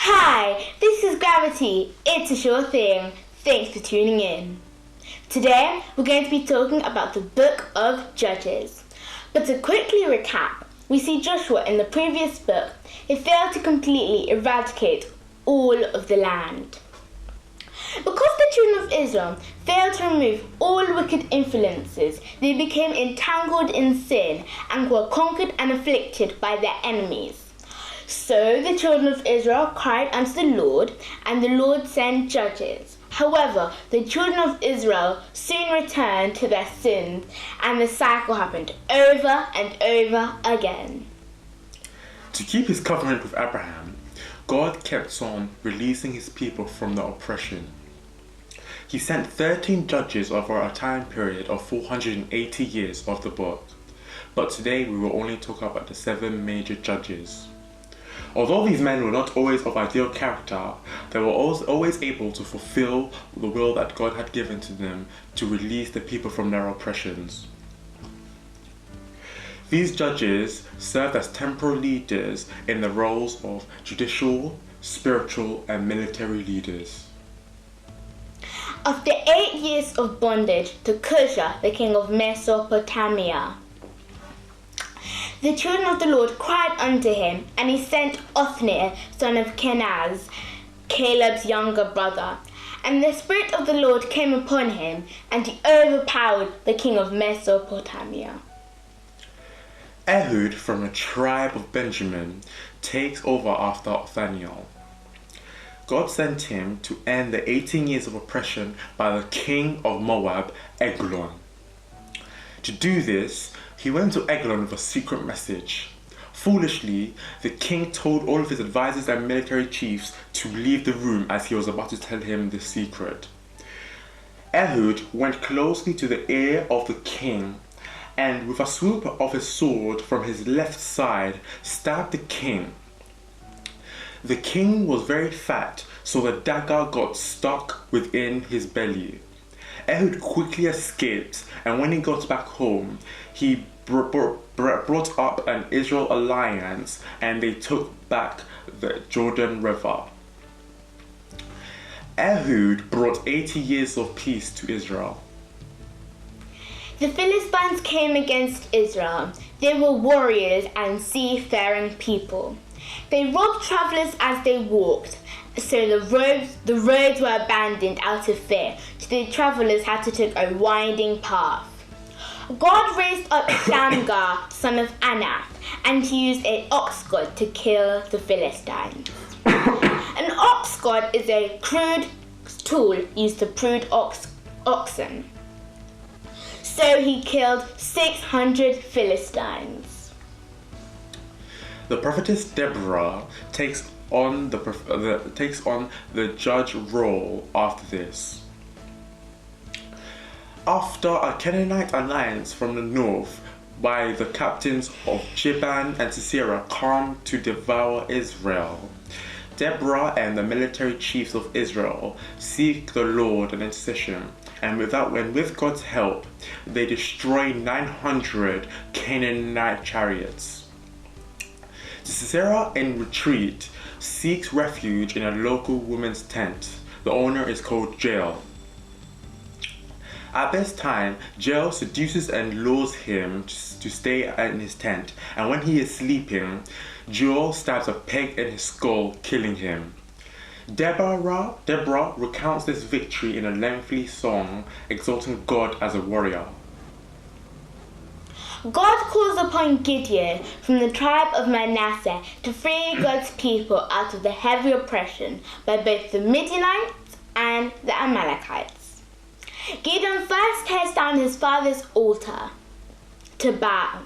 Hi, this is Gravity. It's a sure thing. Thanks for tuning in. Today, we're going to be talking about the book of Judges. But to quickly recap, we see Joshua in the previous book. He failed to completely eradicate all of the land. Because the children of Israel failed to remove all wicked influences, they became entangled in sin and were conquered and afflicted by their enemies. So the children of Israel cried unto the Lord, and the Lord sent judges. However, the children of Israel soon returned to their sins, and the cycle happened over and over again. To keep his covenant with Abraham, God kept on releasing his people from the oppression. He sent 13 judges over a time period of 480 years of the book. But today we will only talk about the 7 major judges. Although these men were not always of ideal character, they were always able to fulfill the will that God had given to them to release the people from their oppressions. These judges served as temporal leaders in the roles of judicial, spiritual, and military leaders. After 8 years of bondage to Cusha, the king of Mesopotamia, the children of the Lord cried unto him, and he sent Othniel, son of Kenaz, Caleb's younger brother. And the Spirit of the Lord came upon him, and he overpowered the king of Mesopotamia. Ehud from the tribe of Benjamin takes over after Othniel. God sent him to end the 18 years of oppression by the king of Moab, Eglon. To do this, he went to Eglon with a secret message. Foolishly, the king told all of his advisors and military chiefs to leave the room as he was about to tell him the secret. Ehud went closely to the ear of the king and with a swoop of his sword from his left side stabbed the king. The king was very fat, so the dagger got stuck within his belly. Ehud quickly escaped, and when he got back home, he brought up an Israel alliance, and they took back the Jordan River. Ehud brought 80 years of peace to Israel. The Philistines came against Israel. They were warriors and seafaring people. They robbed travelers as they walked, so the roads were abandoned out of fear, so the travelers had to take a winding path. God raised up Shamgar, son of Anath, and he used an ox god to kill the Philistines. An ox god is a crude tool used to prune oxen. So he killed 600 Philistines. The prophetess Deborah takes on the judge role after this. After a Canaanite alliance from the north by the captains of Jeban and Sisera come to devour Israel, Deborah and the military chiefs of Israel seek the Lord an intercession, and with God's help, they destroy 900 Canaanite chariots. Sisera, in retreat, seeks refuge in a local woman's tent. The owner is called Jael. At this time, Jael seduces and lures him to stay in his tent, and when he is sleeping, Jael stabs a peg in his skull, killing him. Deborah recounts this victory in a lengthy song, exalting God as a warrior. God calls upon Gideon from the tribe of Manasseh to free God's people out of the heavy oppression by both the Midianites and the Amalekites. Gideon first tears down his father's altar to Baal,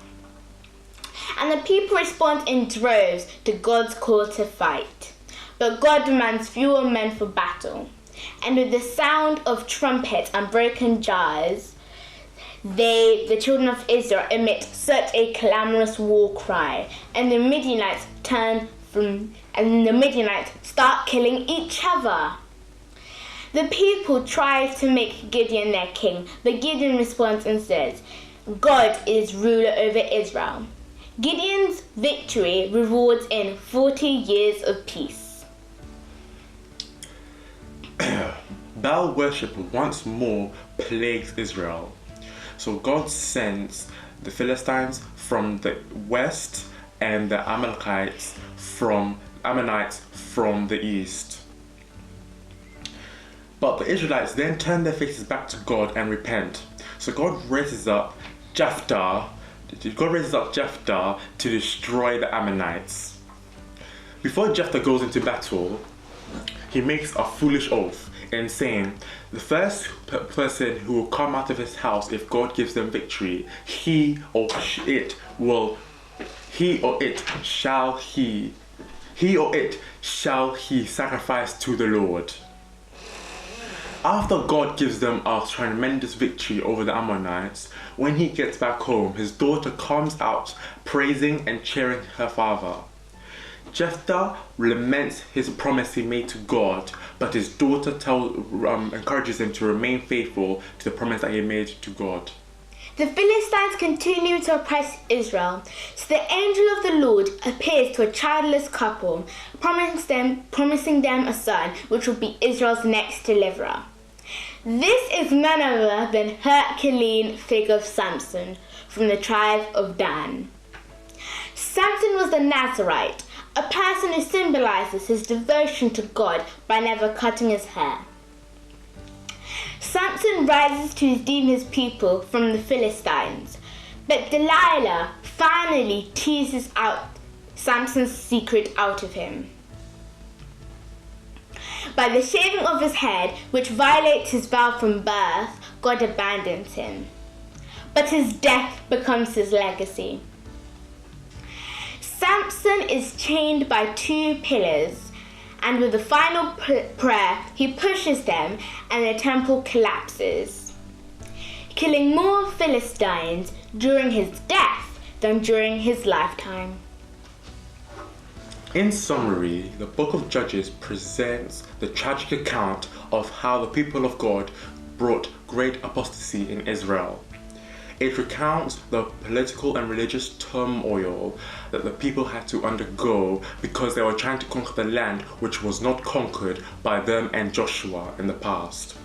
and the people respond in droves to God's call to fight. But God demands fewer men for battle, and with the sound of trumpets and broken jars, the children of Israel emit such a clamorous war cry, and the Midianites start killing each other. The people try to make Gideon their king, but Gideon responds and says, God is ruler over Israel. Gideon's victory rewards in 40 years of peace. Baal worship once more plagues Israel. So God sends the Philistines from the west and the Ammonites from the east. But the Israelites then turn their faces back to God and repent. So God raises up Jephthah to destroy the Ammonites. Before Jephthah goes into battle, he makes a foolish oath in saying, the first person who will come out of his house if God gives them victory, he or it shall sacrifice to the Lord. After God gives them a tremendous victory over the Ammonites, when he gets back home, his daughter comes out praising and cheering her father. Jephthah laments his promise he made to God, but his daughter encourages him to remain faithful to the promise that he made to God. The Philistines continue to oppress Israel, so the angel of the Lord appears to a childless couple, promising them a son, which will be Israel's next deliverer. This is none other than Herculean figure of Samson from the tribe of Dan. Samson was a Nazarite, a person who symbolizes his devotion to God by never cutting his hair. Samson rises to redeem his people from the Philistines, but Delilah finally teases out Samson's secret out of him. By the shaving of his head, which violates his vow from birth, God abandons him. But his death becomes his legacy. Samson is chained by 2 pillars, and with the final prayer, he pushes them and the temple collapses, killing more Philistines during his death than during his lifetime. In summary, the book of Judges presents the tragic account of how the people of God brought great apostasy in Israel. It recounts the political and religious turmoil that the people had to undergo because they were trying to conquer the land which was not conquered by them and Joshua in the past.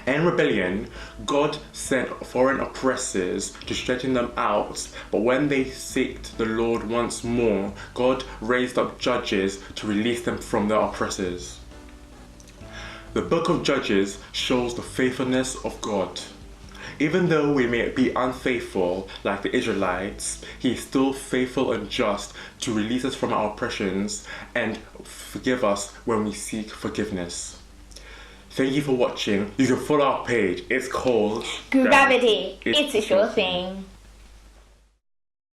In rebellion, God sent foreign oppressors to straighten them out, but when they sought the Lord once more, God raised up judges to release them from their oppressors. The book of Judges shows the faithfulness of God. Even though we may be unfaithful like the Israelites, he is still faithful and just to release us from our oppressions and forgive us when we seek forgiveness. Thank you for watching. You can follow our page. It's called Gravity. It's a sure thing.